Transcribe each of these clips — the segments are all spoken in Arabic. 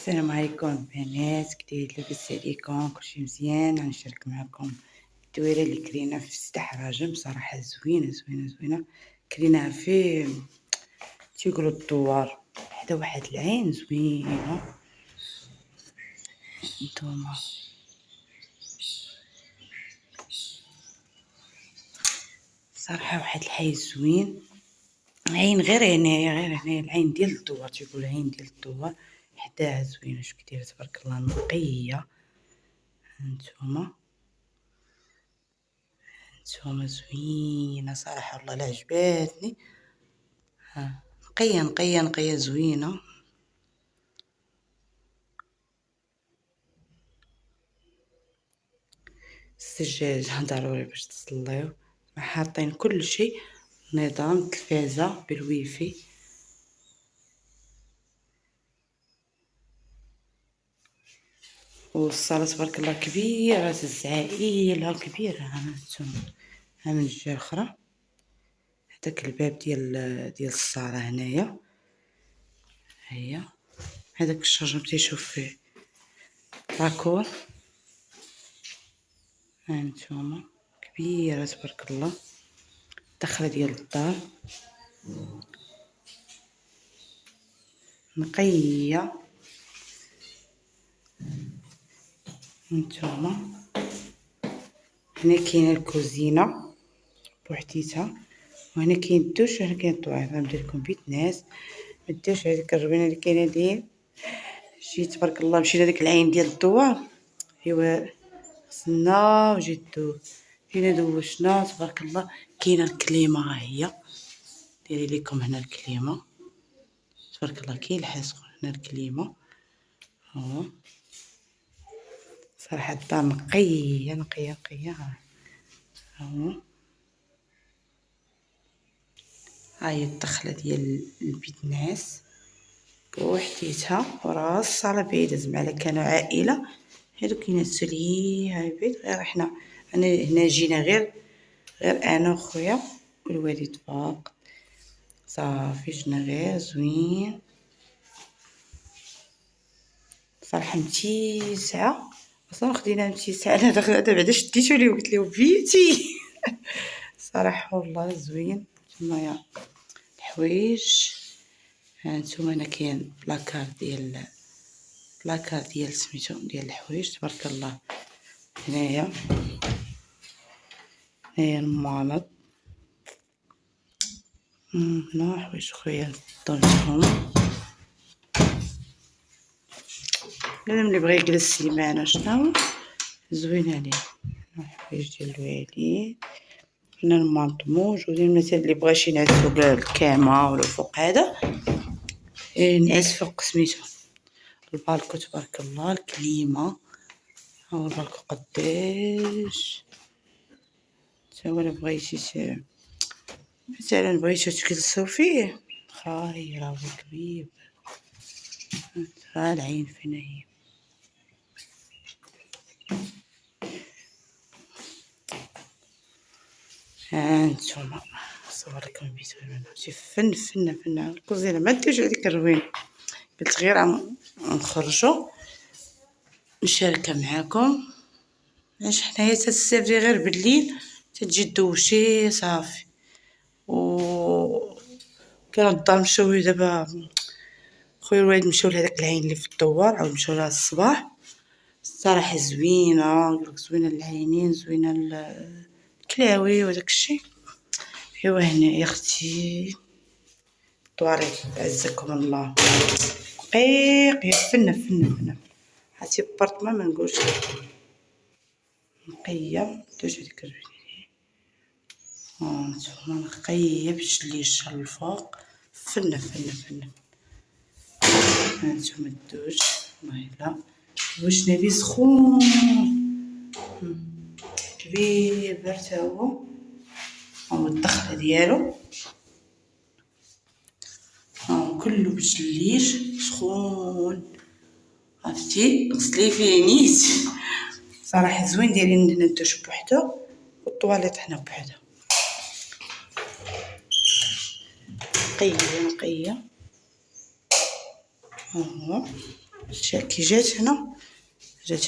السلام عليكم بنات، كداير لاباس عليكم؟ كلشي مزيان. غنشارك معكم الدويره اللي كرينا في سطح راجم. صراحه زوينه زوينه زوينه. كريناها في تيقولوا الدوار حدا واحد العين زوينه. نتوما صراحه واحد الحي زوين. عين غير هنايا العين ديال الدوار، تيقول العين ديال الدوار حداها زوينه. شوف كي دايره تبارك الله، نقيه. هانتوما زوينه صراحه، والله لا عجباتني. ها نقيه نقيه نقيه زوينه. السجاجه ضروري باش تصليو، حاطين كل شيء نظام تلفازه بالويفي. والصاله تبارك الله كبيره، العائله كبيره. هانتوما ها من الجهه الاخرى هذاك الباب ديال الصاله هنايا. هيا هذاك الشجر تيشوف فيه لاكور. هانتوما كبيره تبارك الله. الدخله ديال الدار نقيه. هانتوما هنا كاينه الكوزينه بوحديتها، وهنا كاين الدوش، وهنا كاين الطواليط. غندير لكم بيت ناس. مديوش هذيك الربينه اللي كاينه ديال جيت تبارك الله. مشينا لديك العين ديال الدوار، ايوا غسلنا جينا دوشنا تبارك الله. كاينه الكليمه، ها هي ديري لكم هنا الكليمه تبارك الله. كاين الحال سخون هنا الكليمه. ها صراحه الدار نقيه نقيه نقيه. ها هاهي الدخله ديال البيت ناس بوحديتها، ورا الصاله بعيده. زعما كانوا عائله هادو كينسو لي هاي بعيد. غير حنا هنا جينا غير انا وخويا والوالد فاق. صافي جنا غير زوين صراحه متيسعه. اصلا خدينا متيسعه. انا دابا بعدا شديتو ليه وقلت ليه بيتي. صراحه والله زوين. تمايا الحوايج. هانتوما هنا كاين بلاكار ديال سميتو ديال الحوايج تبارك الله. هنايا المانط. هنا حوايج خويا ضربهم. اللي بغى يجلس سيمانه شنو زوين عليه. الحوايج ديال الوالد. هنا المانط موجودين. مثلا اللي بغى شي نعس فوق الكامه ولا فوق هذا نعس فوق سميتو البالكو تبارك الله. الكليمه ها هو البالكو قداش. تا الا بغيتي مثلا بغيتو تجلسو فيه خاير هو كبير. ها العين فين هي. هانتوما صور لكم بيت شي فن الكوزينه. ما ديروش هذيك الروينه، قلت غير نخرجوا نشاركها معاكم. علاش حنايا تستافدي غير بالليل تجي دوشي صافي. كانوا الدار مشاو دابا خويا الوالد مشاو لهداك العين اللي في الدوار، عاود مشاو لها الصباح. الصراحه زوينه، نقولك زوينه العينين، زوينه الكلاوي وداك الشيء. ايوا هنا يا اختي طواريط عزكم الله. دقيق يا فنه هاتي بارطما ما نقولش لكم. نقيه دوش هذيك الرجليه. نتوما نقيه باش ليش الفوق. فنه هانتوما الدوش. والله لا واش نبي سخون كبير برد هو الدخله ديالو. كله باش الليش سخون عرفتي. غسلي فيه نيت صراحه زوين. دايرين لنا الدوش بوحدو والطواليط حنا بوحدها. نقيه هو كي جات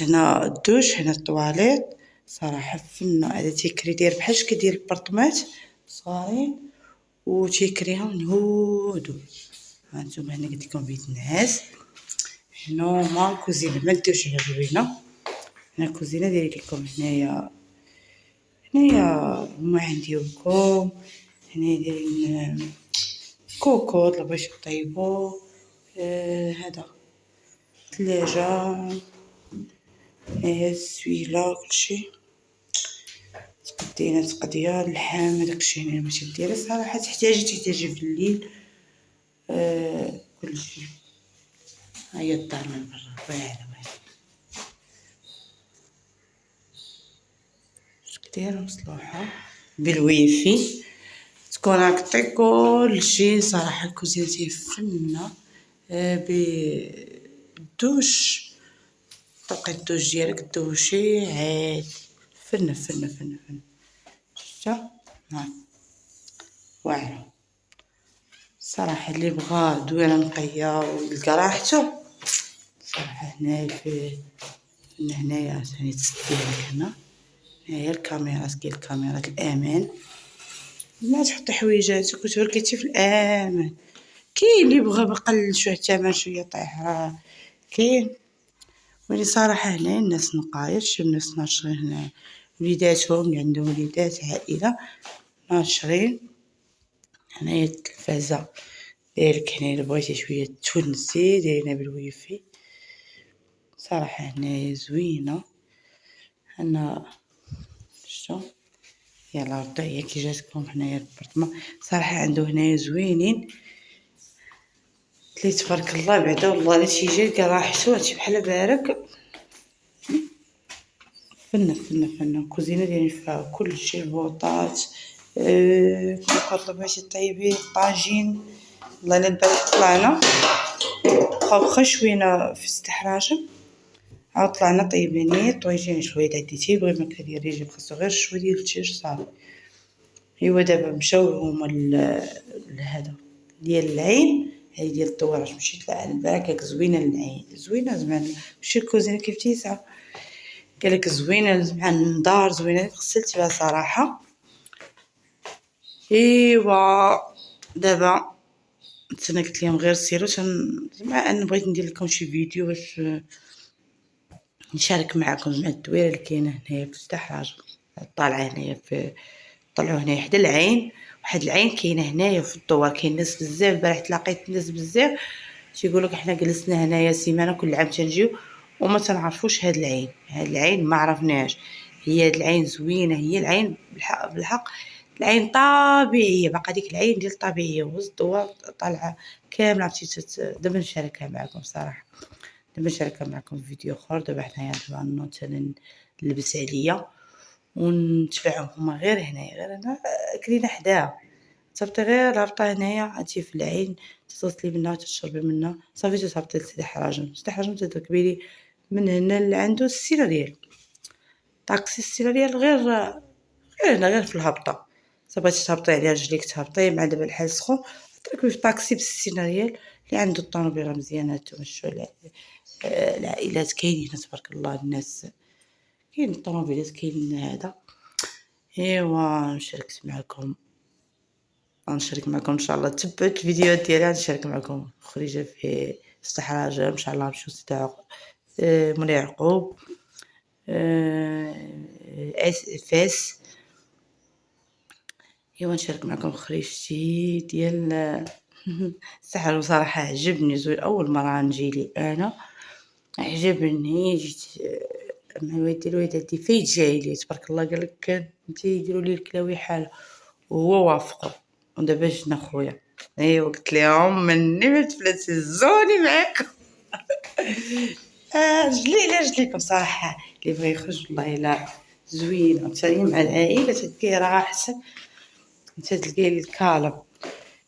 هنا الدوش، هنا الطواليت. صراحة فنة. هذا تيكري داير بحال كي داير البرطمات صغارين وتيكريهم هودو. هانتوما هنا قلت لكم بيت النعاس. هنا الكوزينه ما ديروش على زوينه. هنا الكوزينه داير لكم هنايا الماعن ديالكم. هنا دايرين كوكوط لا بغيتو طيبو. هذا ثلاجه، السويله كلشي تقدينا تقديه اللحام داكشي. هنا ماشي دايره صراحه تحتاجي في الليل كلشي. ها هي الدار من برا واعره دايره مصلوحه بالويفي تكوناكطي كلشي. صراحه الكوزينه ديال فنه بالدوش. طلقي الدوش ديالك دوشي عادي. فنه فنه فنه فنه. شتا ها واعره صراحه. اللي بغا دويره نقيه ويلقى راحتو صراحه هنايا ثاني تسديها هنا. هي الكاميرات كاين الكاميرات الامان. ما تحطي حويجاتك وتبركيتي في الامان. كاين اللي بغى بقل شويه الثمن شويه طيح راه كاين. ولي صراحه هنا الناس نقاير شي الناس ناشرين هنا وليداتهم اللي عندهم وليدات عائله ناشرين. هنايا التلفازه دايرك هنا الا بغيتي شويه تونسي دايرينها بالويفي. صراحه هنايا زوينه. هنا شتو يلا ربطي هي كي جاتكم هنايا البرطمان. صراحه عنده هنايا زوينين اللي تبارك الله بعدا والله الا تيجي لقى راحتو هادشي بحال بارك. فنه فنه فنه. الكوزينه ديالي فيها كلشي البوطات كوكوط بغيتي طيبي طاجين. والله الا البارح طلعنا واخا شوينا في استحراجه عاود طلعنا طيبيني طويجين شويه عديتي بغي الماكله ديال الريجيم خاصو غير شويه ديال الدجاج صافي. ايوا دابا مشاو هما لهذا ديال العين. هذه ديال الدوار مشيت لها البارح زوينه للعين زوينه زعما ماشي الكوزينه كيف تيسع قالك زوينه زعما النضار زوينه غسلت بها صراحه. ايوا دابا انا قلت لهم غير سيروا زعما انا بغيت ندير لكم شي فيديو باش نشارك معكم مع الدويره اللي كاينه هنايا في السحراج. طالعه هنايا في طلعوا هنايا حدا العين. واحد العين كاينه هنايا في الدوار. كاين ناس بزاف البارح تلاقيت ناس بزاف تيقولوا لك حنا جلسنا هنايا سيمانه كل عام تنجيو وما تنعرفوش هاد العين. هاد العين ما عرفناش. هي هاد العين زوينه. هي العين بالحق العين طبيعيه باقا ديك العين ديال الطبيعيه وسط الدوار طالعه كامله. عرفتي دابا نشاركها معكم صراحه. دابا نشاركها معكم في فيديو اخر. دابا حنايا دابا نوض نلبس عليا ونتبعهم هما غير هنايا غير هنا كلينا حداها. صافي غير هابطه هنايا عرفتي في العين تغسلي منها تشربي منها صافي تهبطي لسيدي حراجم. سيدي حراجم تركبي لي من هنا لعندو السيره ديال طاكسي. السيره ديال غير هنا غير في الهبطه. صافي تهبطي عليها رجليك تهبطي مع دابا الحال سخون تركبي في طاكسي بالسيره ديال اللي عنده الطوموبيله مزيانه. تمشوا العائلات كاينين تبارك الله الناس كاين الطوموبيلات كاين هذا. ايوا نشارك معكم ان شاء الله. تبعت الفيديوهات ديالها نشارك معكم خريجه في السحراج ان شاء الله. نمشيو سيدي مولاي يعقوب فاس. ايوا نشارك معكم خريجتي ديال السحر. وصراحه عجبني زوين اول مره نجي لي انا عجبني. جيت مع الوالدتي فايت جاي لي تبارك الله قالك انت يديروا لي الكلاوي حاله وهو وافقوا. ودابا جنا خويا. ايوا قلت لهم مني ما تفلت زوني معاكم رجليكم صراحه. اللي بغى يخرج والله الا زوينه ثاني مع العائله تلقاي راه احسن انت تلقاي الكالم.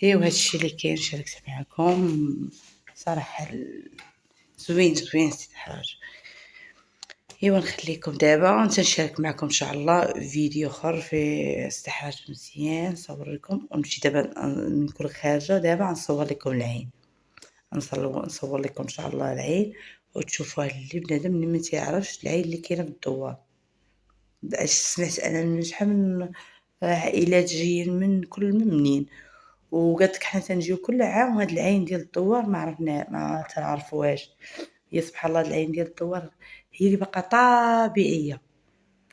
ايوا هادشي اللي كاين شاركت معكم صراحه زوين سيدي حراج. ايوا نخليكم دابا نشارك معكم ان شاء الله فيديو اخر في استحراج مزيان نصور لكم ونمشي دابا نكون خارجه دابا نصور لكم العين. نصور لكم ان شاء الله العين وتشوفوها اللي بنادم اللي ما تيعرفش العين اللي كاينه في الدوار. سمعت انا من شحال من عائلات جايين من كل منين، وقالت لك حنا تنجيو كل عام وهاد العين ديال الدوار ما تنعرفوهاش. هي سبحان الله هاد العين ديال الدوار هي اللي باقا طبيعيه،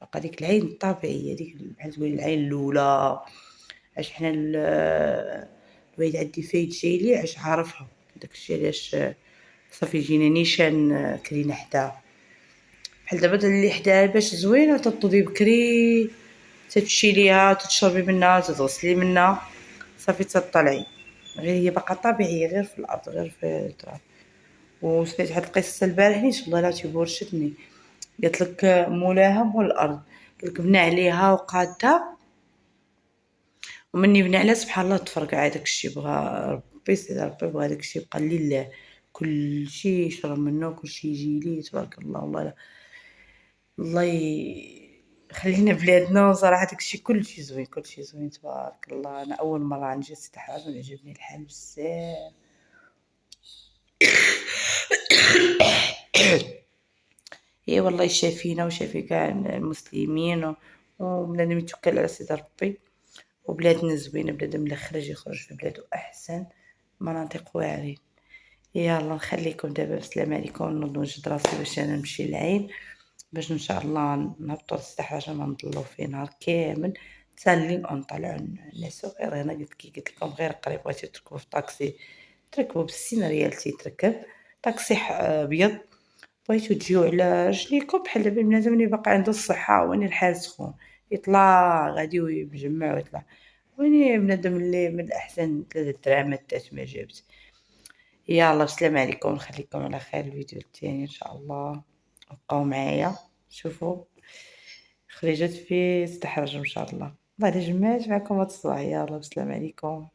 باقا ديك العين الطبيعيه ديك بحال تقولي العين الاولى. علاش حنا الوالد عندي فايت جاي لي علاش عارفها، داكشي علاش صافي جينا نيشان كرينا حداه. بحال دابا اللي حداها باش زوينه تطوضي بكري، تتمشي ليها تتشربي منها تتغسلي منها صافي تطلعي، غير هي باقا طبيعيه غير في الارض غير في التراب. وسمعت واحد القصه البارح نيت والله لا تيبورشتني، قالت لك مولاها مول الارض، قالك بنى عليها وقادها، ومني بنى عليها سبحان الله تفرقع. داكشي بغا ربي سيدي ربي بغا داكشي يبقى لله، كلشي يشرب منه كلشي يجي ليه تبارك الله. والله الله خلينا بلادنا وصراحه داكشي كلشي زوين كلشي زوين تبارك الله. انا اول مره نجي لسيدي حاج وعجبني الحال بزاف. اي والله شافينا وشافي كاع المسلمين وبنادم يتوكل على سيدي ربي. وبلادنا زوينه، بلاد اللي خرج يخرج في بلادو احسن مناطق واعرين. يلا نخليكم دابا بسلام عليكم، نوض نوجد راسي باش انا نمشي للعين باش ان شاء الله نهبطوا لسطح حاجه ما نضلوا فيه نهار كامل تسالين ونطلعوا الناس. غير هنا قلت لكم غير قريب بغيتي تركبوا في طاكسي تركبوا ب60 ريال تيتركب طاكسي ابيض. بغيتو تجيو على رجليكم بحال دابا بنادم اللي باقي عنده الصحه وين الحال سخون يطلع غادي ويجمع ويطلع، وين بنادم اللي من الاحسن 3 دراهم حتى ما جابت. يلا بسلام عليكم، نخليكم على خير. الفيديو الثاني ان شاء الله بقاو معايا شوفوا خرجت في استحرج ان شاء الله. بعد جمعت معكم هاد الصباح. يلا بسلام عليكم.